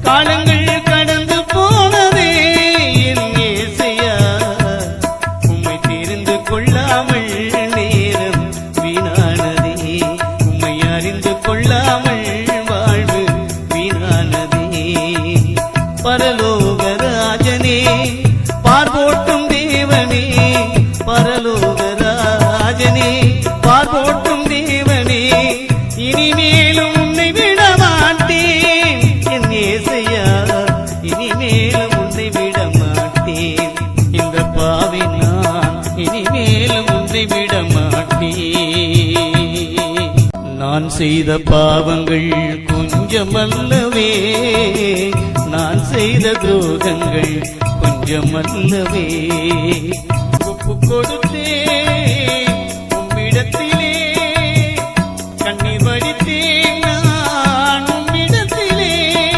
காலங்கள் கடந்து போனதே என் இயேசையா, உம்மை தெரிந்து கொள்ளாமல் நேரம் வீணானதே, உம்மை அறிந்து கொள்ளாமல் வாழ்வு வீணானதே. பரலோக ராஜனே, பார்போட்டும் தேவனே, பரலோக ராஜனே, பார்போட்டும் தேவனே, இனிமேலும் உன்னை விட மாட்டேன் என் இயேசையா, இனிமேலும் உன்னை விட மாட்டேன். இந்த பாவி நான் இனிமேலும் உன்னை விட மாட்டேன். நான் செய்த பாவங்கள் கொஞ்சமல்லவே, நான் செய்த துரோகங்கள் கொஞ்சமல்லவே. ஒப்பு கொடுத்த